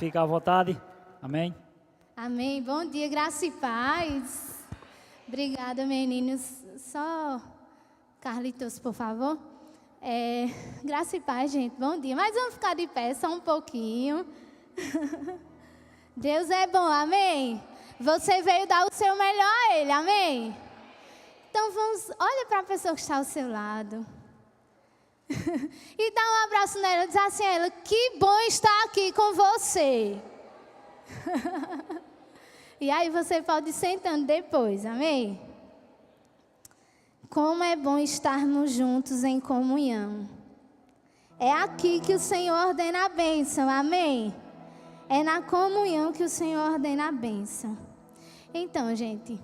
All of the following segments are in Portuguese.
Fica à vontade. Amém. Amém. Bom dia, graça e paz. Obrigada, meninos. Só Carlitos, por favor. Graça e paz, gente. Bom dia. Mas vamos ficar de pé só um pouquinho. Deus é bom, amém? Você veio dar o seu melhor a Ele, amém? Então olha para a pessoa que está ao seu lado. E dá um abraço nela e diz assim a ela: que bom estar aqui com você. E aí você pode ir sentando depois, amém? Como é bom estarmos juntos em comunhão. É aqui que o Senhor ordena a bênção, amém? É na comunhão que o Senhor ordena a bênção. Então, gente,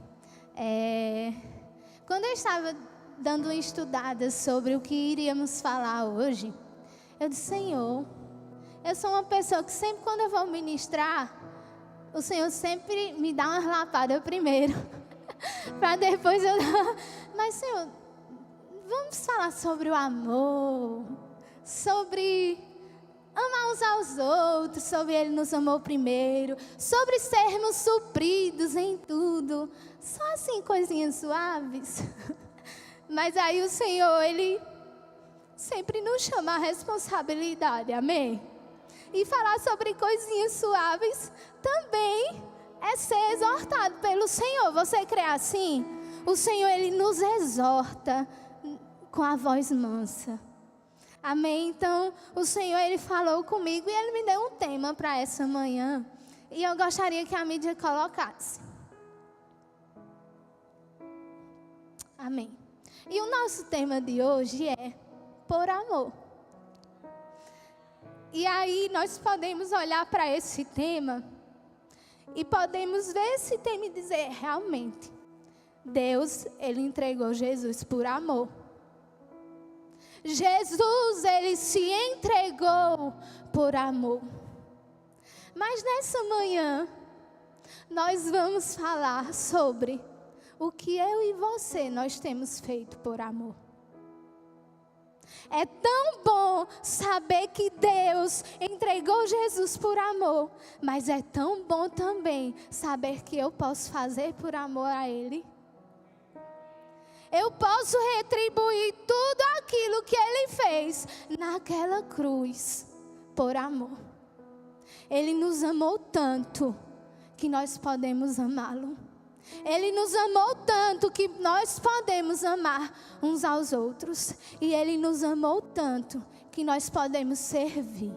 quando eu estava dando uma estudada sobre o que iríamos falar hoje, eu disse: Senhor, eu sou uma pessoa que sempre quando eu vou ministrar, o Senhor sempre me dá umas lapadas primeiro, para depois eu dar. Mas, Senhor, vamos falar sobre o amor, sobre amar uns aos outros, sobre Ele nos amou primeiro, sobre sermos supridos em tudo, só assim coisinhas suaves. Mas aí o Senhor, Ele sempre nos chama a responsabilidade, amém? E falar sobre coisinhas suaves também é ser exortado pelo Senhor. Você crê assim? O Senhor, Ele nos exorta com a voz mansa. Amém? Então, o Senhor, Ele falou comigo e Ele me deu um tema para essa manhã. E eu gostaria que a mídia colocasse. Amém. E o nosso tema de hoje é por amor. E aí nós podemos olhar para esse tema e podemos ver esse tema e dizer: realmente, Deus, Ele entregou Jesus por amor. Jesus, Ele se entregou por amor. Mas nessa manhã, nós vamos falar sobre o que eu e você, nós temos feito por amor. É tão bom saber que Deus entregou Jesus por amor, mas é tão bom também saber que eu posso fazer por amor a Ele. Eu posso retribuir tudo aquilo que Ele fez naquela cruz por amor. Ele nos amou tanto que nós podemos amá-lo. Ele nos amou tanto que nós podemos amar uns aos outros. E Ele nos amou tanto que nós podemos servir.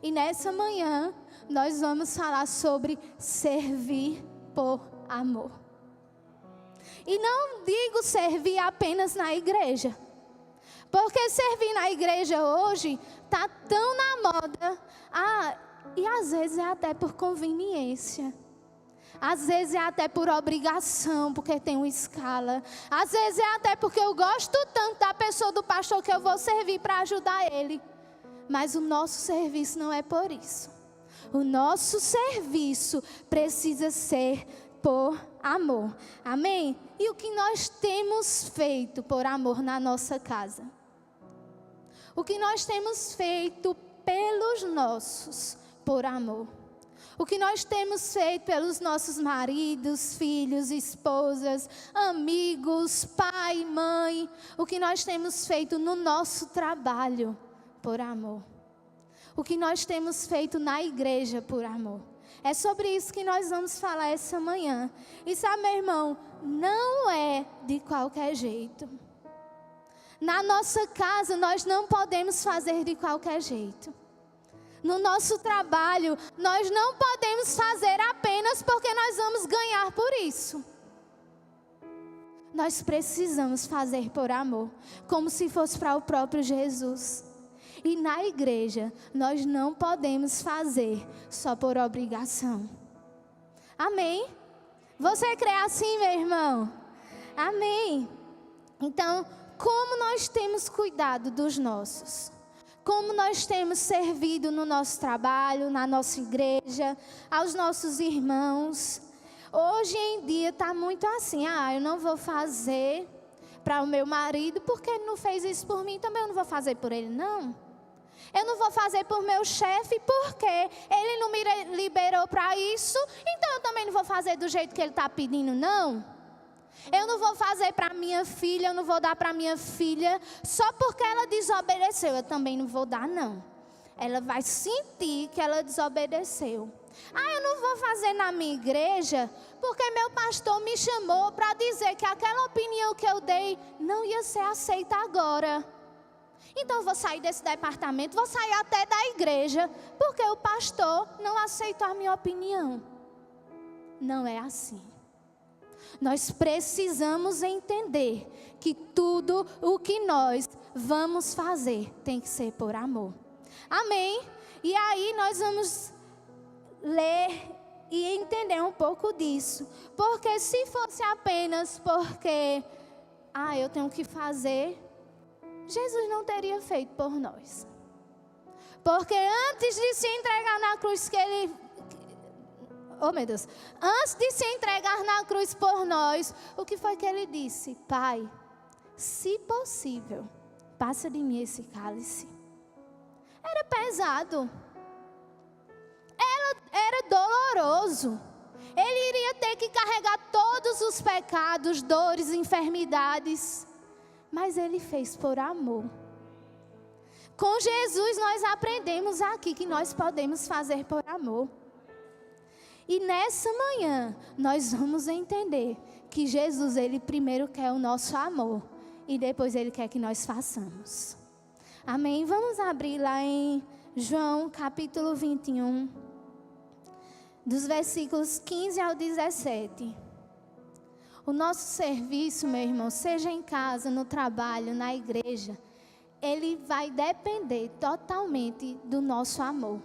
E nessa manhã nós vamos falar sobre servir por amor. E não digo servir apenas na igreja. Porque servir na igreja hoje está tão na moda. E às vezes é até por conveniência. Às vezes é até por obrigação, porque tem uma escala. Às vezes é até porque eu gosto tanto da pessoa do pastor que eu vou servir para ajudar ele. Mas o nosso serviço não é por isso. O nosso serviço precisa ser por amor. Amém? E o que nós temos feito por amor na nossa casa? O que nós temos feito pelos nossos por amor? O que nós temos feito pelos nossos maridos, filhos, esposas, amigos, pai, mãe. O que nós temos feito no nosso trabalho por amor. O que nós temos feito na igreja por amor. É sobre isso que nós vamos falar essa manhã. E sabe, meu irmão, não é de qualquer jeito. Na nossa casa nós não podemos fazer de qualquer jeito. No nosso trabalho, nós não podemos fazer apenas porque nós vamos ganhar por isso. Nós precisamos fazer por amor, como se fosse para o próprio Jesus. E na igreja, nós não podemos fazer só por obrigação. Amém? Você crê assim, meu irmão? Amém. Então, como nós temos cuidado dos nossos? Como nós temos servido no nosso trabalho, na nossa igreja, aos nossos irmãos. Hoje em dia está muito assim: eu não vou fazer para o meu marido porque ele não fez isso por mim, também eu não vou fazer por ele, não. Eu não vou fazer por meu chefe porque ele não me liberou para isso, então eu também não vou fazer do jeito que ele está pedindo, não. Eu não vou fazer para minha filha, eu não vou dar para minha filha só porque ela desobedeceu, eu também não vou dar, não. Ela vai sentir que ela desobedeceu. Eu não vou fazer na minha igreja porque meu pastor me chamou para dizer que aquela opinião que eu dei não ia ser aceita agora. Então eu vou sair desse departamento, vou sair até da igreja, porque o pastor não aceitou a minha opinião. Não é assim. Nós precisamos entender que tudo o que nós vamos fazer tem que ser por amor. Amém? E aí nós vamos ler e entender um pouco disso. Porque se fosse apenas porque, eu tenho que fazer, Jesus não teria feito por nós. Porque antes de se entregar na cruz antes de se entregar na cruz por nós, o que foi que ele disse? Pai, se possível, passa de mim esse cálice. Era pesado. Era doloroso. Ele iria ter que carregar todos os pecados, dores, enfermidades. Mas ele fez por amor. Com Jesus nós aprendemos aqui que nós podemos fazer por amor. E nessa manhã nós vamos entender que Jesus, ele primeiro quer o nosso amor e depois ele quer que nós façamos. Amém? Vamos abrir lá em João capítulo 21, dos versículos 15 ao 17. O nosso serviço, meu irmão, seja em casa, no trabalho, na igreja, ele vai depender totalmente do nosso amor.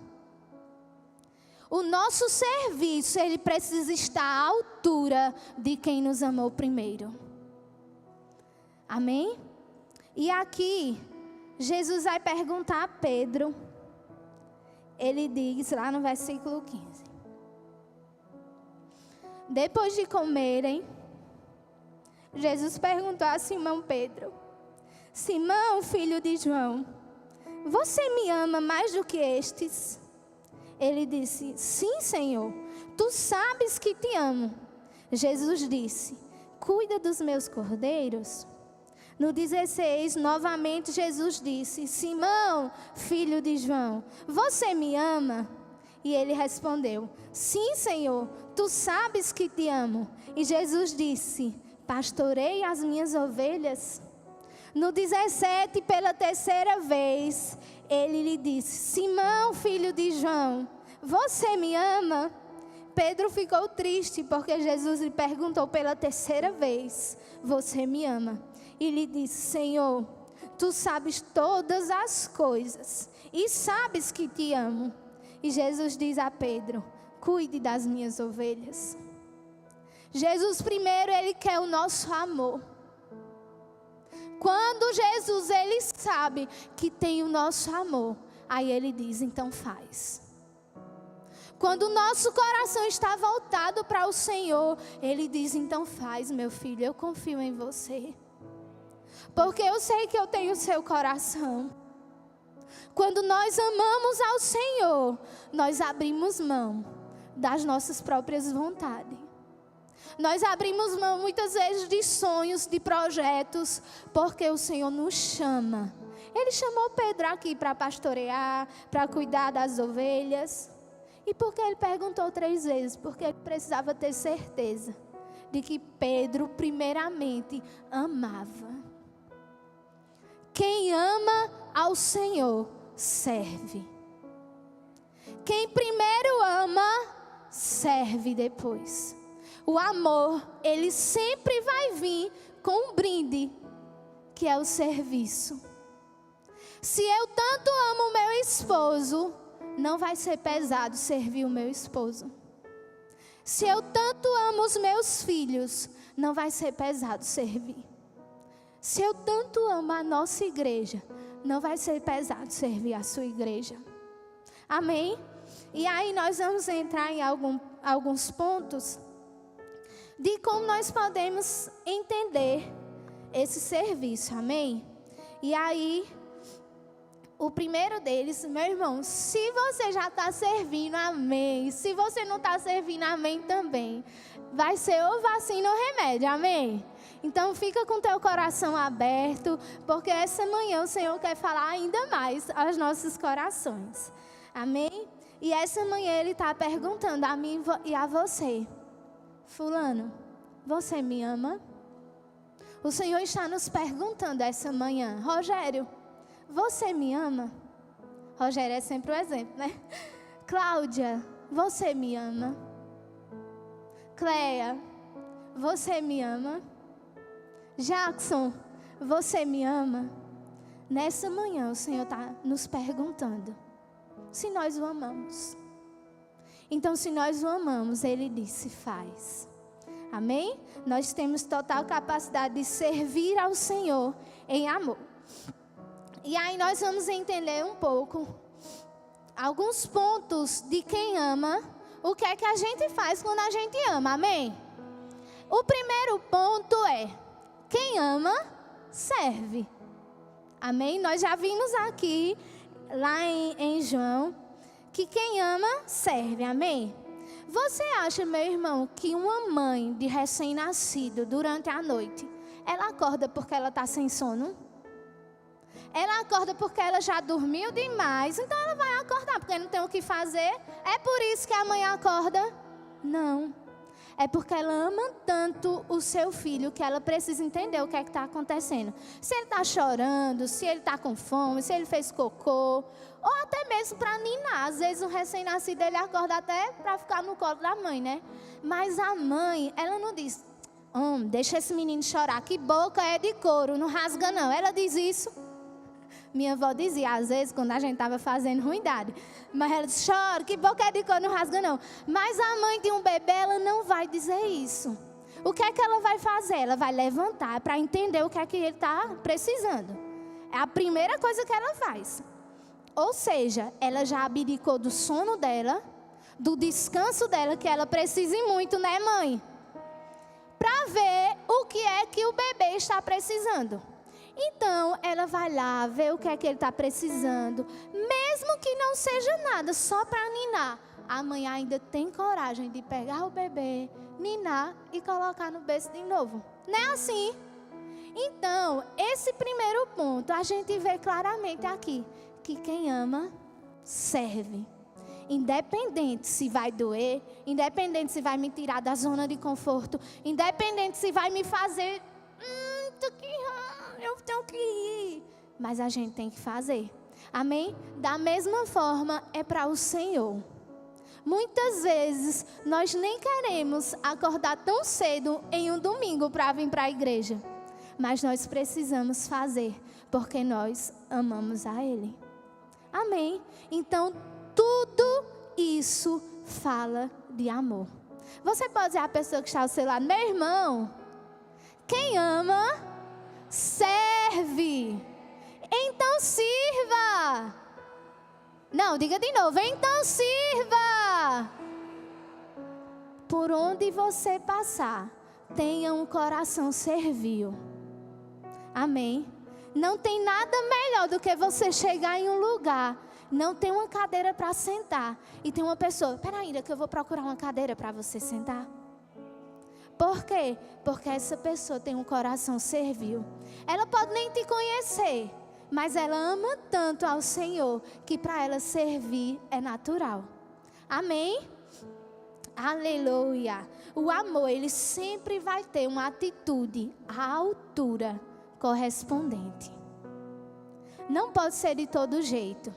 O nosso serviço, ele precisa estar à altura de quem nos amou primeiro. Amém? E aqui, Jesus vai perguntar a Pedro. Ele diz lá no versículo 15. Depois de comerem, Jesus perguntou a Simão Pedro: Simão, filho de João, você me ama mais do que estes? Ele disse: sim, Senhor, tu sabes que te amo. Jesus disse: cuida dos meus cordeiros. No 16, novamente Jesus disse: Simão, filho de João, você me ama? E ele respondeu: sim, Senhor, tu sabes que te amo. E Jesus disse: pastorei as minhas ovelhas. No 17, pela terceira vez, ele lhe disse: Simão, filho de João, você me ama? Pedro ficou triste porque Jesus lhe perguntou pela terceira vez: você me ama? E lhe disse: Senhor, tu sabes todas as coisas e sabes que te amo. E Jesus diz a Pedro: cuide das minhas ovelhas. Jesus primeiro, ele quer o nosso amor. Quando Jesus, ele sabe que tem o nosso amor, aí ele diz: então faz. Quando o nosso coração está voltado para o Senhor, ele diz: então faz, meu filho, eu confio em você. Porque eu sei que eu tenho o seu coração. Quando nós amamos ao Senhor, nós abrimos mão das nossas próprias vontades. Nós abrimos mão muitas vezes de sonhos, de projetos, porque o Senhor nos chama. Ele chamou Pedro aqui para pastorear, para cuidar das ovelhas. E por que ele perguntou 3 vezes? Porque ele precisava ter certeza de que Pedro primeiramente amava. Quem ama ao Senhor, serve. Quem primeiro ama, serve depois. O amor, ele sempre vai vir com um brinde, que é o serviço. Se eu tanto amo o meu esposo, não vai ser pesado servir o meu esposo. Se eu tanto amo os meus filhos, não vai ser pesado servir. Se eu tanto amo a nossa igreja, não vai ser pesado servir a sua igreja. Amém? E aí nós vamos entrar em alguns pontos de como nós podemos entender esse serviço, amém? E aí, O primeiro deles, meu irmão, se você já está servindo, amém. Se você não está servindo, amém também. Vai ser ou vacina ou remédio, amém? Então fica com teu coração aberto, porque essa manhã o Senhor quer falar ainda mais aos nossos corações. Amém? E essa manhã Ele está perguntando a mim e a você: fulano, você me ama? O Senhor está nos perguntando essa manhã: Rogério, você me ama? Rogério é sempre o exemplo, né? Cláudia, você me ama? Cleia, você me ama? Jackson, você me ama? Nessa manhã o Senhor está nos perguntando se nós o amamos. Então, se nós o amamos, Ele disse: faz. Amém? Nós temos total capacidade de servir ao Senhor em amor. E aí nós vamos entender um pouco alguns pontos de quem ama, o que é que a gente faz quando a gente ama, amém? O primeiro ponto é: quem ama, serve. Amém? Nós já vimos aqui, lá em João, que quem ama, serve, amém? Você acha, meu irmão, que uma mãe de recém-nascido, durante a noite, ela acorda porque ela está sem sono? Ela acorda porque ela já dormiu demais, então ela vai acordar porque não tem o que fazer. É por isso que a mãe acorda? Não. É porque ela ama tanto o seu filho que ela precisa entender o que é que está acontecendo. Se ele está chorando, se ele está com fome, se ele fez cocô, ou até mesmo para ninar. Às vezes o recém-nascido ele acorda até para ficar no colo da mãe, né? Mas a mãe, ela não diz: deixa esse menino chorar, que boca é de couro, não rasga não. Ela diz isso. Minha avó dizia, às vezes, quando a gente estava fazendo ruindade. Mas ela disse: chora, que boca é de cor, não rasga não. Mas a mãe de um bebê, ela não vai dizer isso. O que é que ela vai fazer? Ela vai levantar para entender o que é que ele está precisando. É a primeira coisa que ela faz. Ou seja, ela já abdicou do sono dela, do descanso dela, que ela precisa muito, né, mãe? Para ver o que é que o bebê está precisando. Então, ela vai lá ver o que é que ele está precisando. Mesmo que não seja nada, só para ninar. A mãe ainda tem coragem de pegar o bebê, ninar e colocar no berço de novo. Não é assim? Então, esse primeiro ponto, a gente vê claramente aqui. Que quem ama, serve. Independente se vai doer, independente se vai me tirar da zona de conforto, independente se vai me fazer... eu tenho que ir. Mas a gente tem que fazer. Amém? Da mesma forma é para o Senhor. Muitas vezes nós nem queremos acordar tão cedo em um domingo para vir para a igreja. Mas nós precisamos fazer, porque nós amamos a Ele. Amém? Então tudo isso fala de amor. Você pode dizer à pessoa que está ao seu lado: meu irmão, quem ama, serve. Então sirva. Não, diga de novo: então sirva. Por onde você passar, tenha um coração servil. Amém? Não tem nada melhor do que você chegar em um lugar, não tem uma cadeira para sentar, e tem uma pessoa: espera ainda que eu vou procurar uma cadeira para você sentar. Por quê? Porque essa pessoa tem um coração servil. Ela pode nem te conhecer, mas ela ama tanto ao Senhor, que para ela servir é natural. Amém? Aleluia. O amor, ele sempre vai ter uma atitude à altura correspondente. Não pode ser de todo jeito.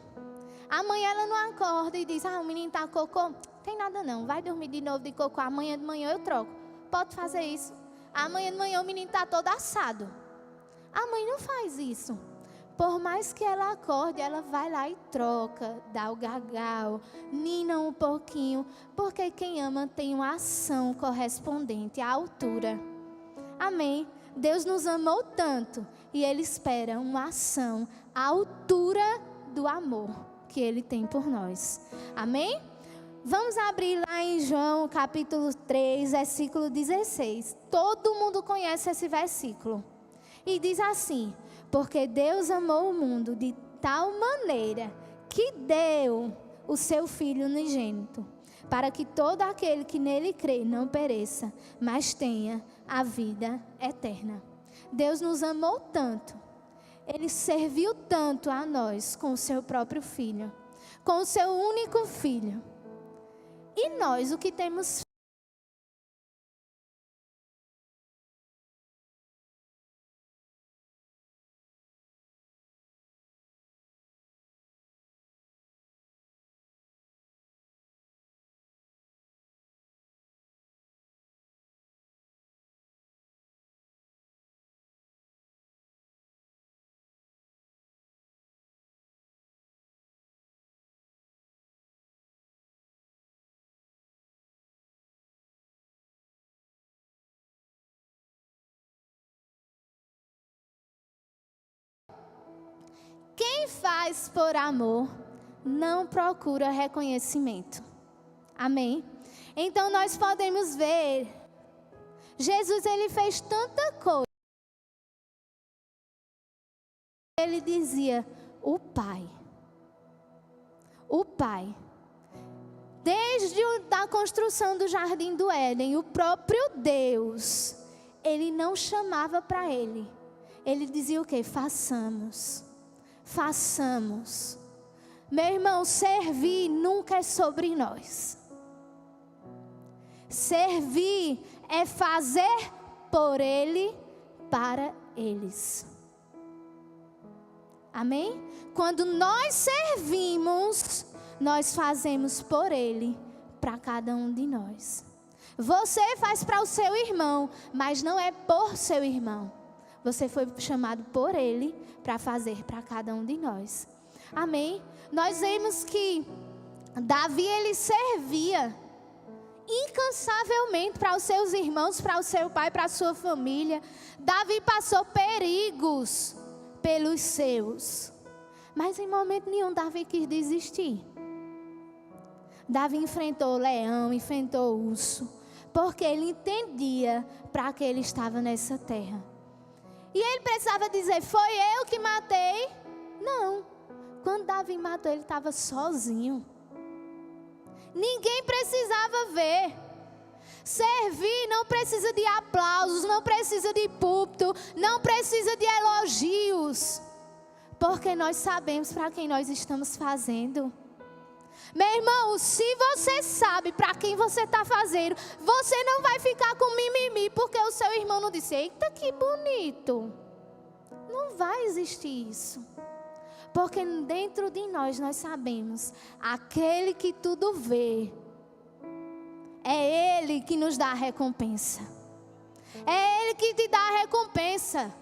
Amanhã ela não acorda e diz: o menino está cocô. Tem nada não, vai dormir de novo de cocô. Amanhã de manhã eu troco. Pode fazer isso. Amanhã de manhã o menino está todo assado. A mãe não faz isso. Por mais que ela acorde, ela vai lá e troca, dá o gargalo, nina um pouquinho, porque quem ama tem uma ação correspondente à altura. Amém? Deus nos amou tanto e Ele espera uma ação à altura do amor que Ele tem por nós. Amém? Vamos abrir lá em João capítulo 3, versículo 16. Todo mundo conhece esse versículo. E diz assim: porque Deus amou o mundo de tal maneira que deu o seu Filho unigênito, para que todo aquele que nele crê não pereça, mas tenha a vida eterna. Deus nos amou tanto, Ele serviu tanto a nós com o seu próprio Filho, com o seu único Filho. E nós, o que temos feito? Quem faz por amor não procura reconhecimento. Amém? Então nós podemos ver, Jesus ele fez tanta coisa. Ele dizia, o Pai. Desde a construção do Jardim do Éden, o próprio Deus, Ele não chamava para Ele. Ele dizia o quê? Façamos. Meu irmão, servir nunca é sobre nós. Servir é fazer por Ele, para eles. Amém? Quando nós servimos, nós fazemos por Ele, para cada um de nós. Você faz para o seu irmão, mas não é por seu irmão. Você foi chamado por Ele para fazer para cada um de nós. Amém? Nós vemos que Davi, ele servia incansavelmente para os seus irmãos, para o seu pai, para a sua família. Davi passou perigos pelos seus. Mas em momento nenhum Davi quis desistir. Davi enfrentou o leão, enfrentou o urso, porque ele entendia para que ele estava nessa terra. E ele precisava dizer, foi eu que matei? Não. Quando Davi matou, ele estava sozinho. Ninguém precisava ver. Servir não precisa de aplausos, não precisa de púlpito, não precisa de elogios. Porque nós sabemos para quem nós estamos fazendo. Meu irmão, se você sabe para quem você está fazendo, você não vai ficar com mimimi, porque o seu irmão não disse, eita que bonito. Não vai existir isso. Porque dentro de nós sabemos, aquele que tudo vê, é Ele que nos dá a recompensa. É Ele que te dá a recompensa.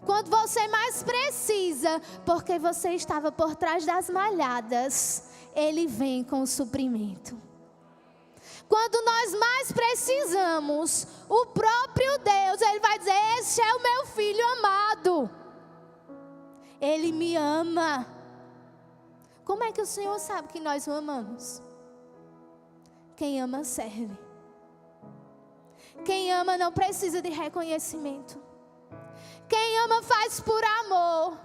Quando você mais precisa, porque você estava por trás das malhadas, Ele vem com o suprimento. Quando nós mais precisamos, o próprio Deus, Ele vai dizer, esse é o meu filho amado. Ele me ama. Como é que o Senhor sabe que nós o amamos? Quem ama serve. Quem ama não precisa de reconhecimento. Quem ama faz por amor.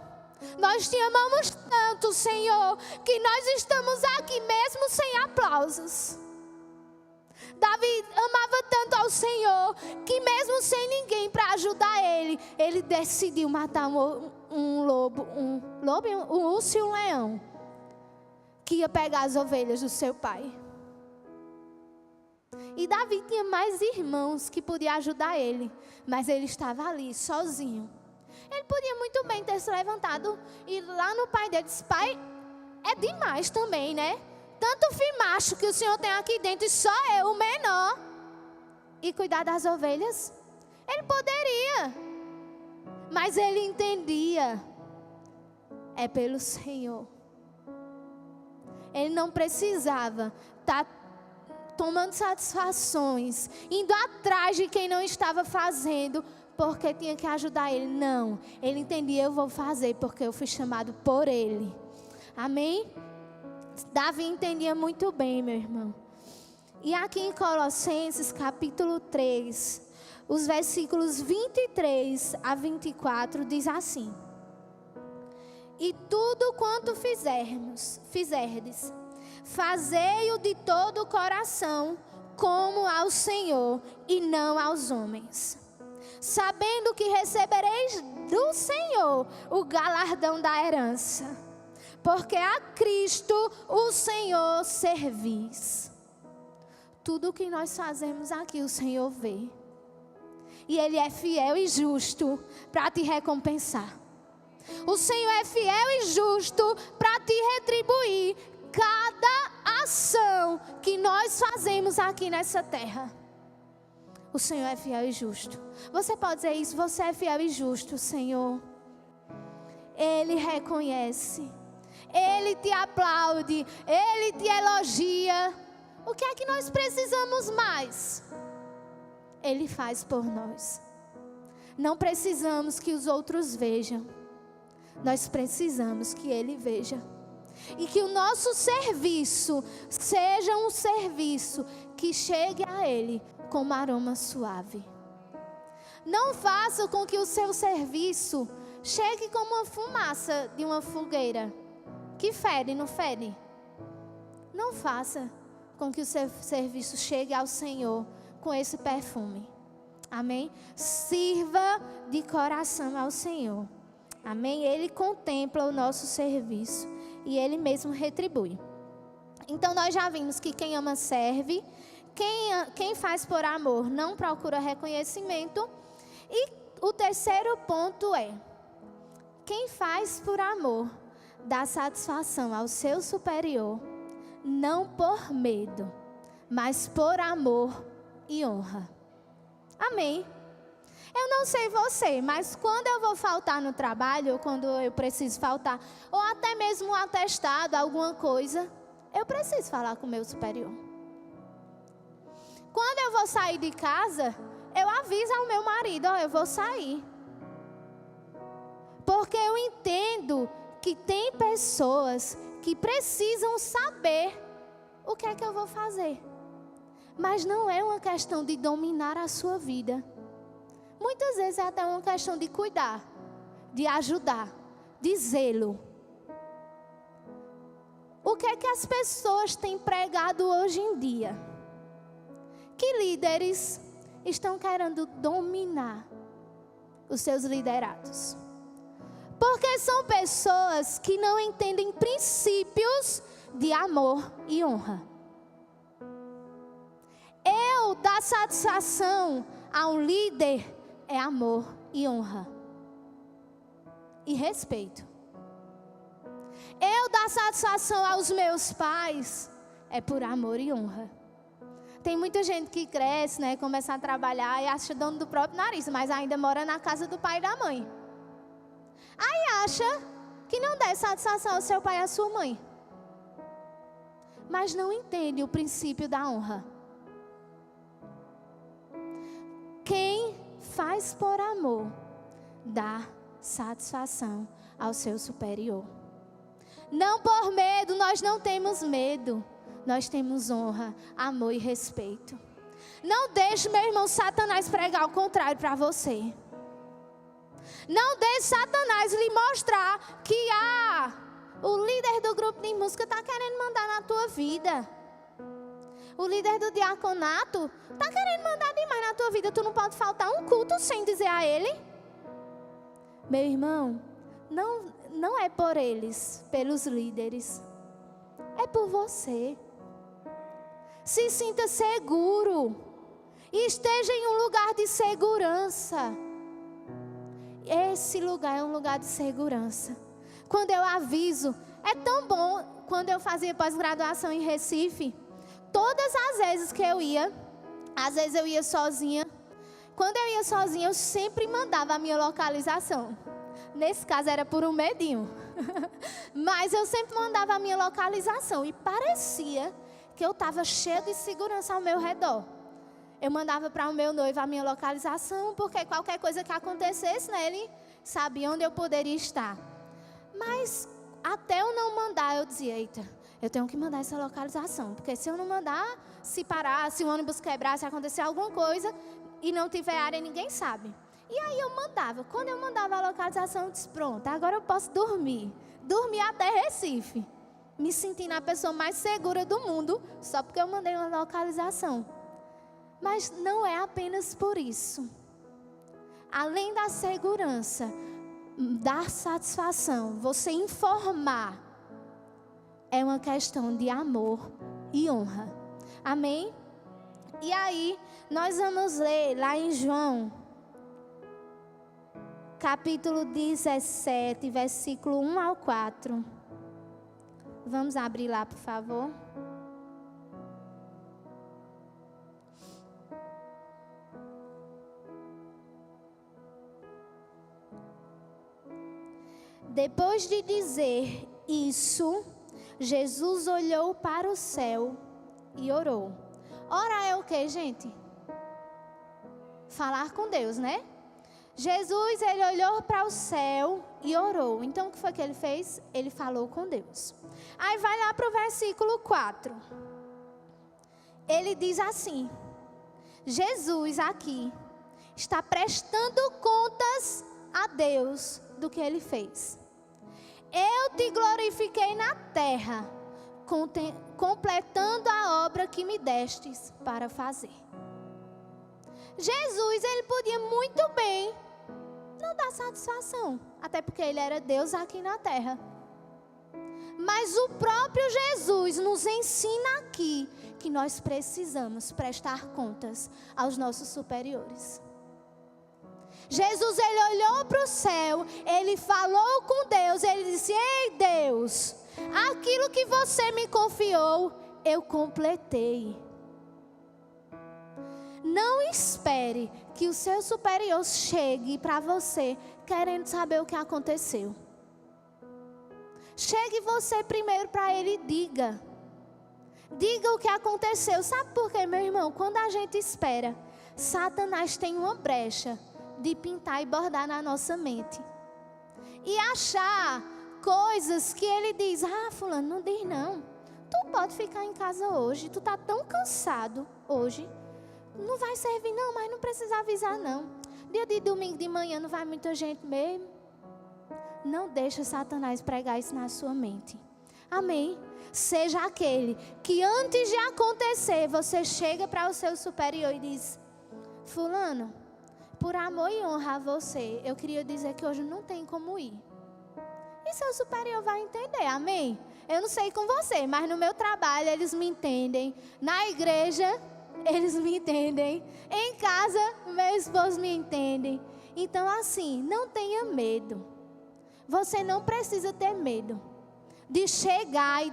Nós te amamos tanto, Senhor, que nós estamos aqui mesmo sem aplausos. Davi amava tanto ao Senhor, que mesmo sem ninguém para ajudar ele, ele decidiu matar um urso e um leão, que ia pegar as ovelhas do seu pai. E Davi tinha mais irmãos que podiam ajudar ele, mas ele estava ali, sozinho. Ele podia muito bem ter se levantado e ir lá no pai dele disse, pai, é demais também, né? Tanto filho macho que o Senhor tem aqui dentro e só eu, o menor, e cuidar das ovelhas. Ele poderia, mas ele entendia, é pelo Senhor. Ele não precisava estar tomando satisfações, indo atrás de quem não estava fazendo, porque tinha que ajudar ele. Não, ele entendia, eu vou fazer porque eu fui chamado por Ele. Amém? Davi entendia muito bem, meu irmão. E aqui em Colossenses capítulo 3, os versículos 23 a 24 diz assim: E tudo quanto fizerdes, fazei-o de todo o coração, como ao Senhor e não aos homens, sabendo que recebereis do Senhor o galardão da herança, porque a Cristo o Senhor servis. Tudo o que nós fazemos aqui o Senhor vê, e Ele é fiel e justo para te recompensar. O Senhor é fiel e justo para te retribuir cada ação que nós fazemos aqui nessa terra. O Senhor é fiel e justo. Você pode dizer isso? Você é fiel e justo, Senhor. Ele reconhece, Ele te aplaude, Ele te elogia. O que é que nós precisamos mais? Ele faz por nós. Não precisamos que os outros vejam. Nós precisamos que Ele veja. E que o nosso serviço seja um serviço que chegue a Ele como aroma suave. Não faça com que o seu serviço chegue como uma fumaça de uma fogueira, que fede, não fede? Não faça com que o seu serviço chegue ao Senhor com esse perfume. Amém? Sirva de coração ao Senhor. Amém? Ele contempla o nosso serviço e Ele mesmo retribui. Então nós já vimos que quem ama serve, quem faz por amor não procura reconhecimento. E o terceiro ponto é: quem faz por amor dá satisfação ao seu superior, não por medo, mas por amor e honra. Amém? Eu não sei você, mas quando eu vou faltar no trabalho, ou quando eu preciso faltar, ou até mesmo um atestado, alguma coisa, eu preciso falar com o meu superior. Quando eu vou sair de casa, eu aviso ao meu marido: ó, eu vou sair. Porque eu entendo que tem pessoas que precisam saber o que é que eu vou fazer. Mas não é uma questão de dominar a sua vida. Muitas vezes é até uma questão de cuidar, de ajudar, de zelo. O que é que as pessoas têm pregado hoje em dia? Que líderes estão querendo dominar os seus liderados. Porque são pessoas que não entendem princípios de amor e honra. Eu dar satisfação a um líder é amor e honra. E respeito. Eu dar satisfação aos meus pais é por amor e honra. Tem muita gente que cresce, né, começa a trabalhar e acha dono do próprio nariz, mas ainda mora na casa do pai e da mãe. Aí acha que não dá satisfação ao seu pai e à sua mãe. Mas não entende o princípio da honra. Quem faz por amor dá satisfação ao seu superior. Não por medo, nós não temos medo. Nós temos honra, amor e respeito. Não deixe, meu irmão, Satanás pregar o contrário para você. Não deixe Satanás lhe mostrar que o líder do grupo de música está querendo mandar na tua vida. O líder do diaconato está querendo mandar demais na tua vida. Tu não pode faltar um culto sem dizer a ele. Meu irmão, não é por eles, pelos líderes. É por você. Se sinta seguro. E esteja em um lugar de segurança. Esse lugar é um lugar de segurança. Quando eu aviso, é tão bom. Quando eu fazia pós-graduação em Recife, todas as vezes que eu ia, às vezes eu ia sozinha. Quando eu ia sozinha, eu sempre mandava a minha localização. Nesse caso era por um medinho. Mas eu sempre mandava a minha localização. E parecia que eu estava cheia de segurança ao meu redor. Eu mandava para o meu noivo a minha localização, porque qualquer coisa que acontecesse, né, ele sabia onde eu poderia estar. Mas até eu não mandar, eu dizia: eita, eu tenho que mandar essa localização. Porque se eu não mandar, se parar, se o ônibus quebrar, se acontecer alguma coisa e não tiver área, ninguém sabe. E aí eu mandava. Quando eu mandava a localização, eu disse, pronto, agora eu posso dormir. Dormir até Recife. Me sentindo a pessoa mais segura do mundo, só porque eu mandei uma localização. Mas não é apenas por isso. Além da segurança, dar satisfação, você informar, é uma questão de amor e honra. Amém? E aí, nós vamos ler lá em João, capítulo 17, versículo 1 ao 4. Vamos abrir lá, por favor. Depois de dizer isso, Jesus olhou para o céu e orou. Orar é o que, gente? Falar com Deus, né? Jesus, ele olhou para o céu e orou. Então, o que foi que ele fez? Ele falou com Deus. Aí vai lá para o versículo 4. Ele diz assim: Jesus aqui está prestando contas a Deus do que ele fez. Eu te glorifiquei na terra, completando a obra que me destes para fazer. Jesus, ele podia muito bem não dar satisfação, até porque ele era Deus aqui na terra. Mas o próprio Jesus nos ensina aqui que nós precisamos prestar contas aos nossos superiores. Jesus, ele olhou para o céu, ele falou com Deus, ele disse: ei Deus, aquilo que você me confiou, eu completei. Não espere que o seu superior chegue para você querendo saber o que aconteceu. Chegue você primeiro para ele e diga. Diga o que aconteceu. Sabe por quê, meu irmão? Quando a gente espera, Satanás tem uma brecha de pintar e bordar na nossa mente. E achar coisas que ele diz: ah, fulano, não diz não. Tu pode ficar em casa hoje, tu tá tão cansado hoje. Não vai servir não, mas não precisa avisar não. Dia de domingo de manhã não vai muita gente mesmo. Não deixa Satanás pregar isso na sua mente. Amém? Seja aquele que antes de acontecer, você chega para o seu superior e diz: fulano, por amor e honra a você, eu queria dizer que hoje não tem como ir. E seu superior vai entender, amém? Eu não sei com você, mas no meu trabalho eles me entendem. Na igreja, eles me entendem. Em casa, meu esposo me entende. Então assim, não tenha medo. Você não precisa ter medo de chegar e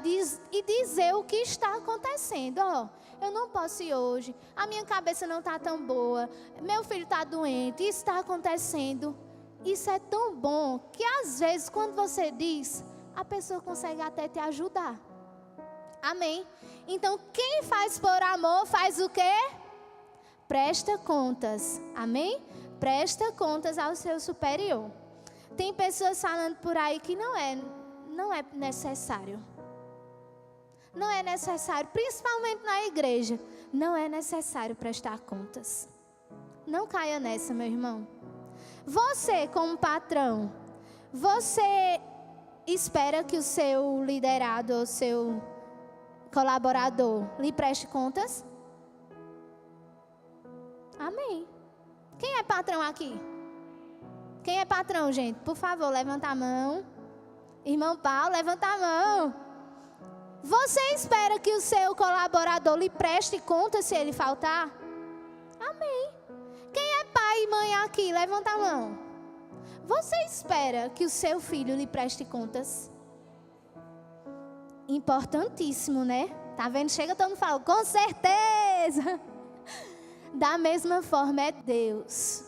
dizer o que está acontecendo. Ó, eu não posso ir hoje. A minha cabeça não está tão boa. Meu filho está doente. Isso está acontecendo. Isso é tão bom que às vezes quando você diz, a pessoa consegue até te ajudar. Amém? Então quem faz por amor faz o quê? Presta contas. Amém? Presta contas ao seu superior. Tem pessoas falando por aí que não é necessário. Não é necessário, principalmente na igreja. Não é necessário prestar contas. Não caia nessa, meu irmão. Você, como patrão, você espera que o seu liderado ou seu colaborador lhe preste contas? Amém. Quem é patrão aqui? Quem é patrão, gente? Por favor, levanta a mão. Irmão Paulo, levanta a mão. Você espera que o seu colaborador lhe preste conta se ele faltar? Amém. Quem é pai e mãe aqui? Levanta a mão. Você espera que o seu filho lhe preste contas? Importantíssimo, né? Tá vendo? Chega todo mundo falando, com certeza. Da mesma forma é Deus.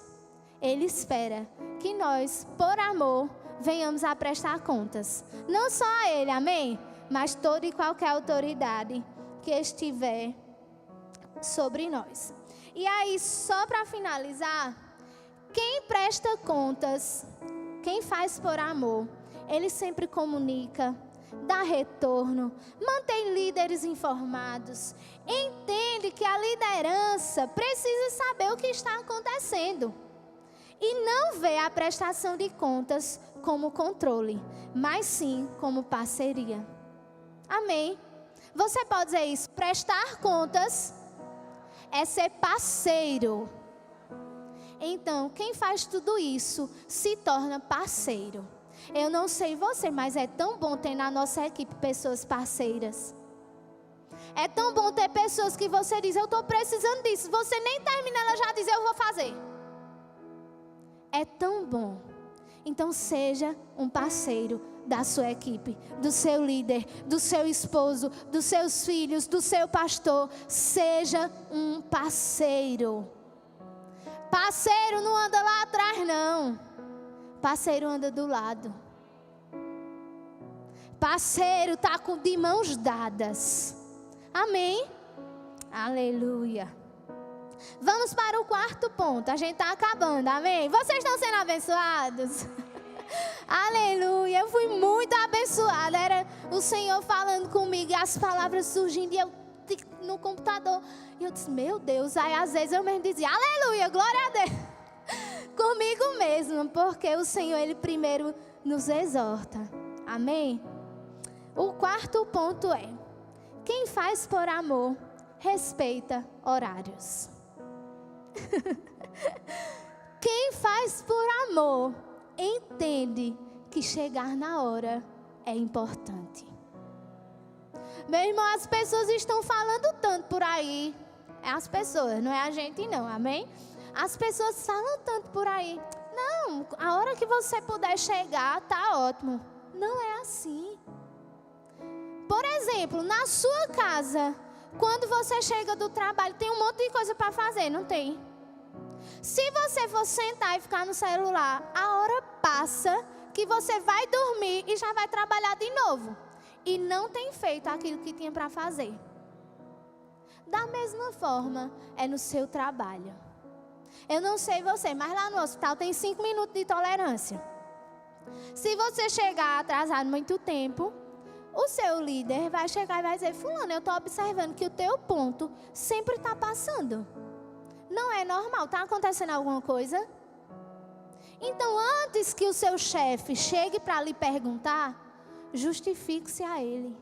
Ele espera que nós, por amor, venhamos a prestar contas. Não só a Ele, amém? Mas toda e qualquer autoridade que estiver sobre nós. E aí, só para finalizar, quem presta contas, quem faz por amor, ele sempre comunica, dá retorno, mantém líderes informados, entende que a liderança precisa saber o que está acontecendo. e não vê a prestação de contas como controle, mas sim como parceria. Amém? Você pode dizer isso? Prestar contas é ser parceiro. Então, quem faz tudo isso se torna parceiro. Eu não sei você, mas é tão bom ter na nossa equipe pessoas parceiras. É tão bom ter pessoas que você diz, eu estou precisando disso. Você nem termina, ela já diz, eu vou fazer. É tão bom. Então seja um parceiro da sua equipe, do seu líder, do seu esposo, dos seus filhos, do seu pastor. Seja um parceiro. Parceiro não anda lá atrás, não. Parceiro anda do lado. Parceiro está de mãos dadas. Amém? Aleluia. Vamos para o quarto ponto. A gente está acabando, amém? Vocês estão sendo abençoados? Aleluia. Eu fui muito abençoada. Era o Senhor falando comigo e as palavras surgindo e eu no computador. E eu disse, meu Deus. Aí às vezes eu mesmo dizia, aleluia, glória a Deus. Comigo mesmo, porque o Senhor, Ele primeiro nos exorta. Amém? O quarto ponto é, quem faz por amor, respeita horários. Quem faz por amor, entende que chegar na hora é importante. Meu irmão, as pessoas estão falando tanto por aí. É as pessoas, não é a gente não, amém? As pessoas falam tanto por aí. Não, a hora que você puder chegar, tá ótimo. Não é assim. Por exemplo, na sua casa, quando você chega do trabalho, tem um monte de coisa para fazer, não tem? Se você for sentar e ficar no celular, a hora passa que você vai dormir e já vai trabalhar de novo. E não tem feito aquilo que tinha para fazer. Da mesma forma, é no seu trabalho. Eu não sei você, mas lá no hospital tem 5 minutos de tolerância. Se você chegar atrasado muito tempo, o seu líder vai chegar e vai dizer, fulano, eu estou observando que o teu ponto sempre está passando. Não é normal, está acontecendo alguma coisa? Então, antes que o seu chefe chegue para lhe perguntar, justifique-se a ele.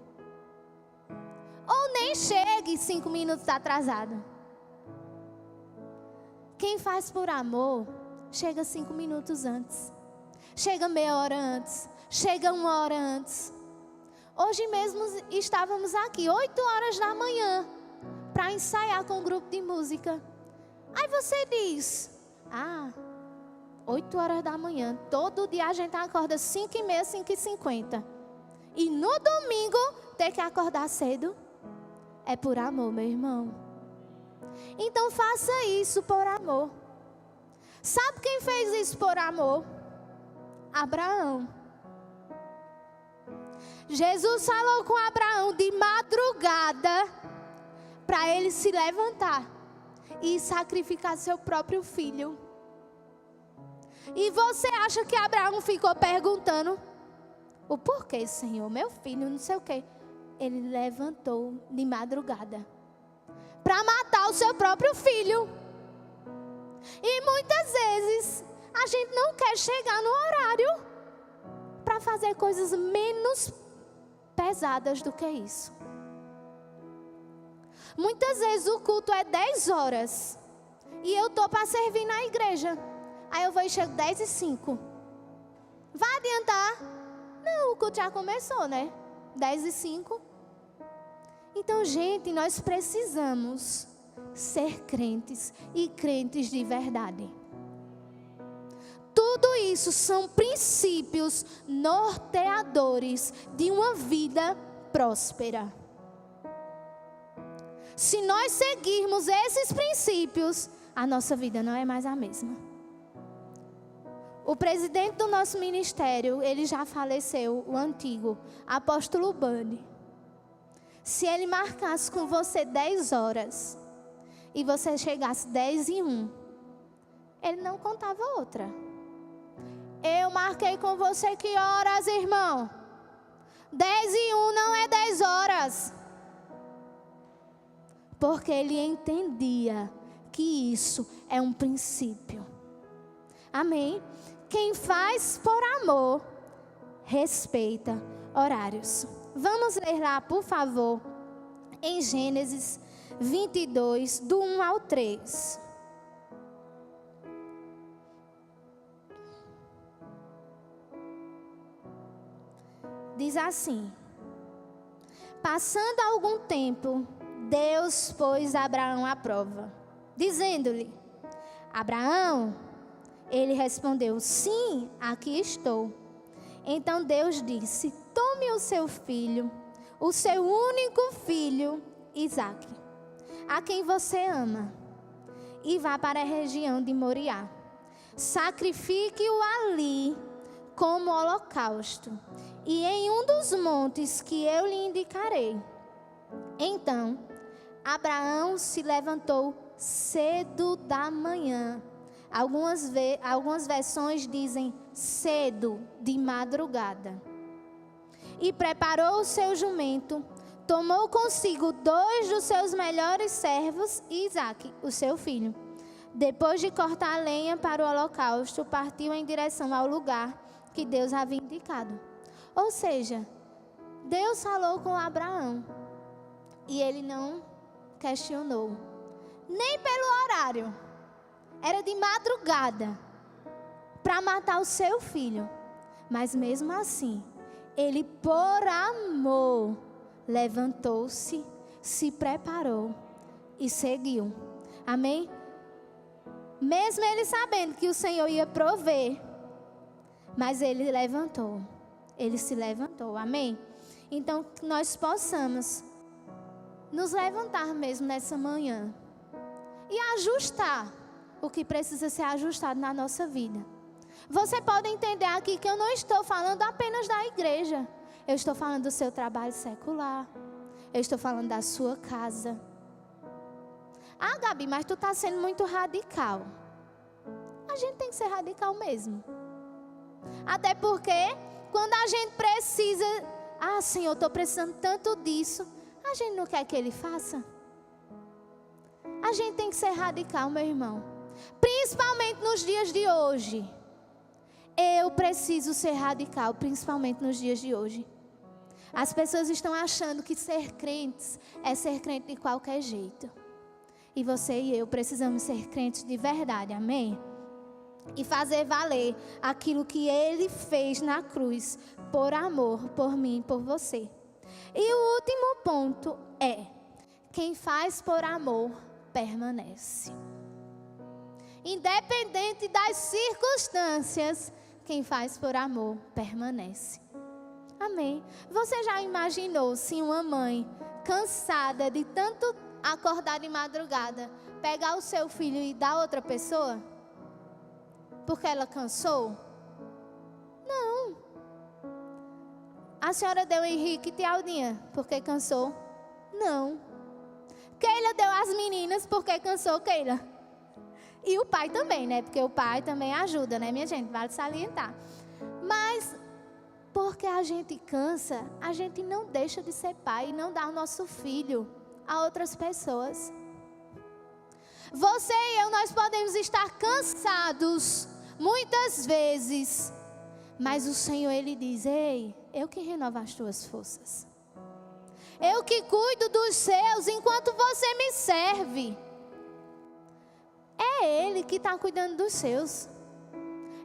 Ou nem chegue 5 minutos atrasado. Quem faz por amor, chega 5 minutos antes. Chega meia hora antes. Chega 1 hora antes. Hoje mesmo estávamos aqui, 8 horas da manhã, para ensaiar com um grupo de música. Aí você diz, 8 horas da manhã, todo dia a gente acorda 5h30, 5h50. E no domingo, ter que acordar cedo, é por amor, meu irmão. Então faça isso por amor. Sabe quem fez isso por amor? Abraão. Jesus falou com Abraão de madrugada para ele se levantar e sacrificar seu próprio filho. E você acha que Abraão ficou perguntando o porquê, Senhor, meu filho, não sei o quê. Ele levantou de madrugada para matar o seu próprio filho. E muitas vezes a gente não quer chegar no horário para fazer coisas menos pesadas do que isso. Muitas vezes o culto é 10 horas e eu estou para servir na igreja. Aí eu vou e chego 10h05. Vai adiantar? Não, o culto já começou, né? 10h05. Então, gente, nós precisamos ser crentes e crentes de verdade. Tudo isso são princípios norteadores de uma vida próspera. Se nós seguirmos esses princípios, a nossa vida não é mais a mesma. O presidente do nosso ministério, ele já faleceu, o antigo, apóstolo Bunny. Se ele marcasse com você 10 horas e você chegasse 10h01, ele não contava outra. Eu marquei com você que horas, irmão? 10h01 não é 10 horas. Porque ele entendia que isso é um princípio. Amém? Quem faz por amor, respeita horários. Vamos ler lá, por favor, em Gênesis 22, do 1 ao 3. Diz assim: passando algum tempo, Deus pôs Abraão à prova, dizendo-lhe: Abraão, ele respondeu: sim, aqui estou. Então Deus disse: tome o seu filho, o seu único filho, Isaque, a quem você ama, e vá para a região de Moriá. Sacrifique-o ali como holocausto, e em um dos montes que eu lhe indicarei. Então Abraão se levantou cedo da manhã. Algumas versões dizem cedo, de madrugada. E preparou o seu jumento, tomou consigo 2 dos seus melhores servos e Isaque, o seu filho. Depois de cortar a lenha para o holocausto, partiu em direção ao lugar que Deus havia indicado. Ou seja, Deus falou com Abraão e ele não questionou, nem pelo horário. Era de madrugada para matar o seu filho, mas mesmo assim, ele por amor levantou-se, se preparou e seguiu. Amém? Mesmo ele sabendo que o Senhor ia prover, mas ele se levantou, amém? Então, que nós possamos nos levantar mesmo nessa manhã e ajustar o que precisa ser ajustado na nossa vida. Você pode entender aqui que eu não estou falando apenas da igreja. Eu estou falando do seu trabalho secular. Eu estou falando da sua casa. Ah, Gabi, mas tu está sendo muito radical. A gente tem que ser radical mesmo. Até porque, quando a gente precisa... Ah, Senhor, eu estou precisando tanto disso. A gente não quer que Ele faça. A gente tem que ser radical, meu irmão. Principalmente nos dias de hoje. Eu preciso ser radical, principalmente nos dias de hoje. As pessoas estão achando que ser crentes é ser crente de qualquer jeito. E você e eu precisamos ser crentes de verdade, amém? E fazer valer aquilo que Ele fez na cruz, por amor, por mim e por você. E o último ponto é: quem faz por amor, permanece. Independente das circunstâncias, quem faz por amor, permanece. Amém? Você já imaginou se uma mãe, cansada de tanto acordar de madrugada, pegar o seu filho e dar a outra pessoa? Porque ela cansou? Não. A senhora deu Henrique e Tialdinha porque cansou? Não. Keila deu as meninas porque cansou, Keila. E o pai também, né? Porque o pai também ajuda, né, minha gente? Vale salientar. Mas, porque a gente cansa, a gente não deixa de ser pai e não dá o nosso filho a outras pessoas. Você e eu, nós podemos estar cansados muitas vezes, mas o Senhor, Ele diz: ei, eu que renovo as tuas forças. Eu que cuido dos seus enquanto você me serve. É Ele que está cuidando dos seus.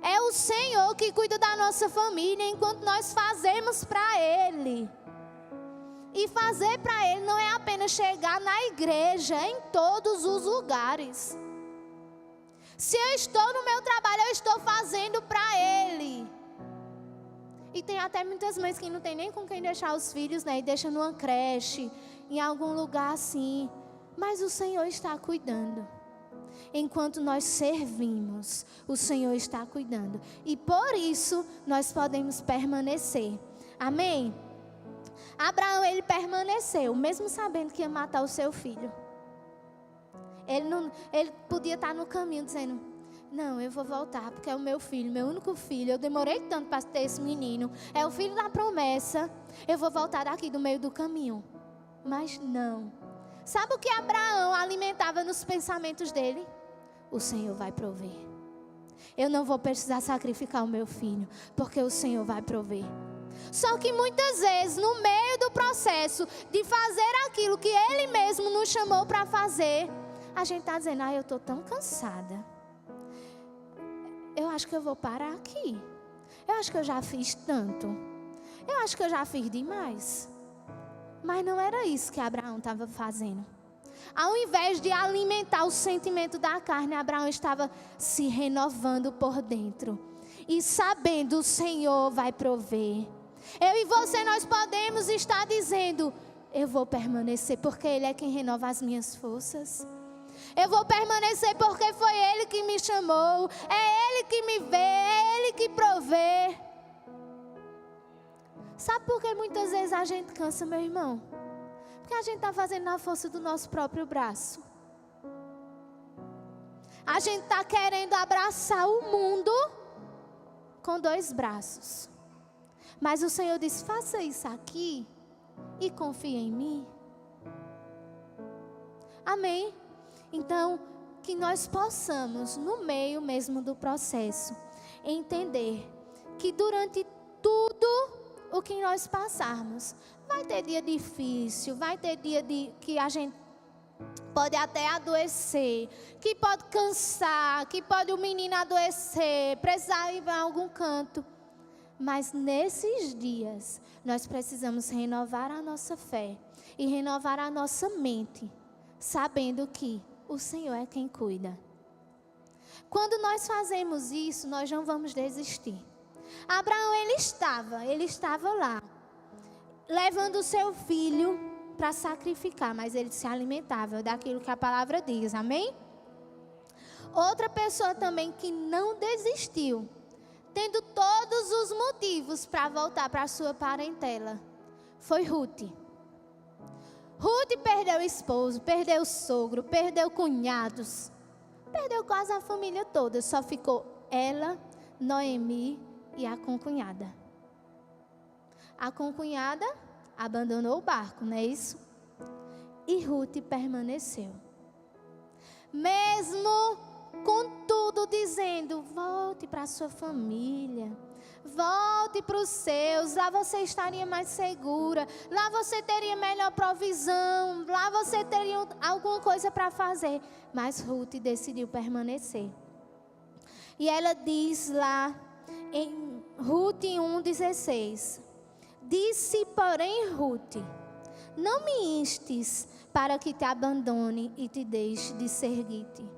É o Senhor que cuida da nossa família enquanto nós fazemos para Ele. E fazer para Ele não é apenas chegar na igreja, em todos os lugares. Se eu estou no meu trabalho, eu estou fazendo para Ele. E tem até muitas mães que não tem nem com quem deixar os filhos, né? E deixam numa creche, em algum lugar assim. Mas o Senhor está cuidando. Enquanto nós servimos, o Senhor está cuidando. E por isso, nós podemos permanecer. Amém? Abraão, ele permaneceu, mesmo sabendo que ia matar o seu filho. Ele podia estar no caminho dizendo: não, eu vou voltar, porque é o meu filho, meu único filho. Eu demorei tanto para ter esse menino. É o filho da promessa. Eu vou voltar daqui do meio do caminho. Mas não. Sabe o que Abraão alimentava nos pensamentos dele? O Senhor vai prover. Eu não vou precisar sacrificar o meu filho, porque o Senhor vai prover. Só que muitas vezes, no meio do processo de fazer aquilo que Ele mesmo nos chamou para fazer, a gente está dizendo, eu estou tão cansada. Eu acho que eu vou parar aqui. Eu acho que eu já fiz tanto. Eu acho que eu já fiz demais. Mas não era isso que Abraão estava fazendo. Ao invés de alimentar o sentimento da carne, Abraão estava se renovando por dentro. E sabendo, o Senhor vai prover. Eu e você, nós podemos estar dizendo, eu vou permanecer porque Ele é quem renova as minhas forças. Eu vou permanecer porque foi Ele que me chamou. É Ele que me vê, é Ele que provê. Sabe por que muitas vezes a gente cansa, meu irmão? Porque a gente está fazendo na força do nosso próprio braço. A gente está querendo abraçar o mundo com 2 braços. Mas o Senhor diz, faça isso aqui e confie em mim. Amém? Então, que nós possamos, no meio mesmo do processo, entender que durante tudo o que nós passarmos, vai ter dia difícil, vai ter dia que a gente pode até adoecer, que pode cansar, que pode o menino adoecer, precisar ir para algum canto. Mas nesses dias, nós precisamos renovar a nossa fé e renovar a nossa mente, sabendo que o Senhor é quem cuida. Quando nós fazemos isso, nós não vamos desistir. Abraão, ele estava lá, levando o seu filho para sacrificar, mas ele se alimentava daquilo que a palavra diz, amém? Outra pessoa também que não desistiu, tendo todos os motivos para voltar para a sua parentela, foi Ruth. Ruth perdeu o esposo, perdeu o sogro, perdeu cunhados, perdeu quase a família toda, só ficou ela, Noemi e a concunhada. A concunhada abandonou o barco, não é isso? E Ruth permaneceu. Mesmo com tudo dizendo, volte para a sua família, volte para os seus, lá você estaria mais segura, lá você teria melhor provisão, lá você teria alguma coisa para fazer. Mas Ruth decidiu permanecer. E ela diz lá em Ruth 1,16, disse porém Ruth, não me instes para que te abandone e te deixe de seguir-te.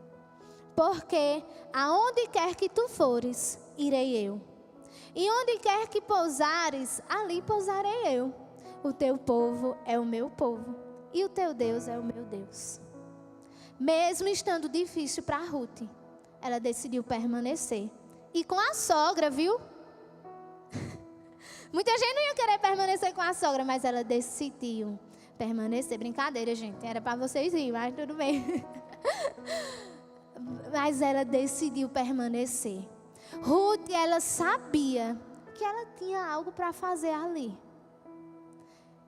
Porque aonde quer que tu fores, irei eu. E onde quer que pousares, ali pousarei eu. O teu povo é o meu povo, e o teu Deus é o meu Deus. Mesmo estando difícil para Ruth, ela decidiu permanecer. E com a sogra, viu? Muita gente não ia querer permanecer com a sogra, mas ela decidiu permanecer. Brincadeira, gente. Era para vocês rirem, mas tudo bem. Mas ela decidiu permanecer. Ruth, ela sabia que ela tinha algo para fazer ali.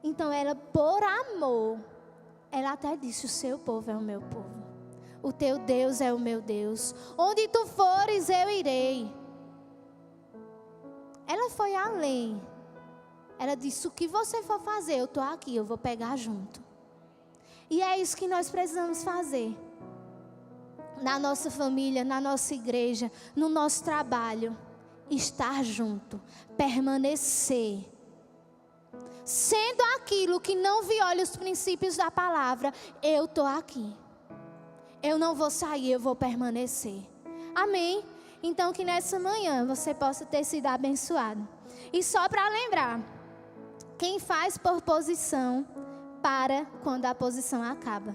Então ela, por amor, ela até disse, o seu povo é o meu povo. O teu Deus é o meu Deus. Onde tu fores, eu irei. Ela foi além. Ela disse, o que você for fazer, eu estou aqui, eu vou pegar junto. E é isso que nós precisamos fazer. Na nossa família, na nossa igreja, no nosso trabalho. Estar junto, permanecer. Sendo aquilo que não viola os princípios da palavra, eu estou aqui. Eu não vou sair, eu vou permanecer. Amém? Então que nessa manhã você possa ter sido abençoado. E só para lembrar, quem faz por posição, para quando a posição acaba.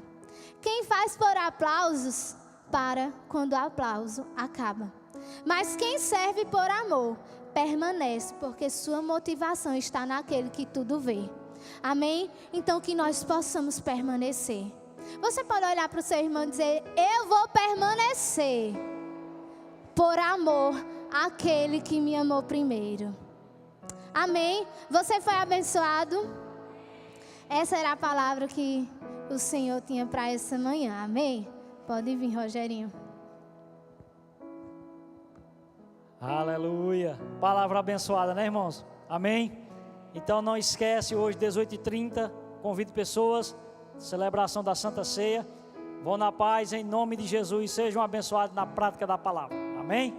Quem faz por aplausos, para quando o aplauso acaba. Mas quem serve por amor, permanece, porque sua motivação está naquele que tudo vê. Amém? Então que nós possamos permanecer. Você pode olhar para o seu irmão e dizer, eu vou permanecer por amor àquele que me amou primeiro. Amém? Você foi abençoado? Essa era a palavra que o Senhor tinha para essa manhã. Amém? Pode vir, Rogerinho. Aleluia. Palavra abençoada, né, irmãos? Amém? Então não esquece, hoje 18h30, convido pessoas, celebração da Santa Ceia. Vão na paz, em nome de Jesus, sejam abençoados na prática da palavra. Amém?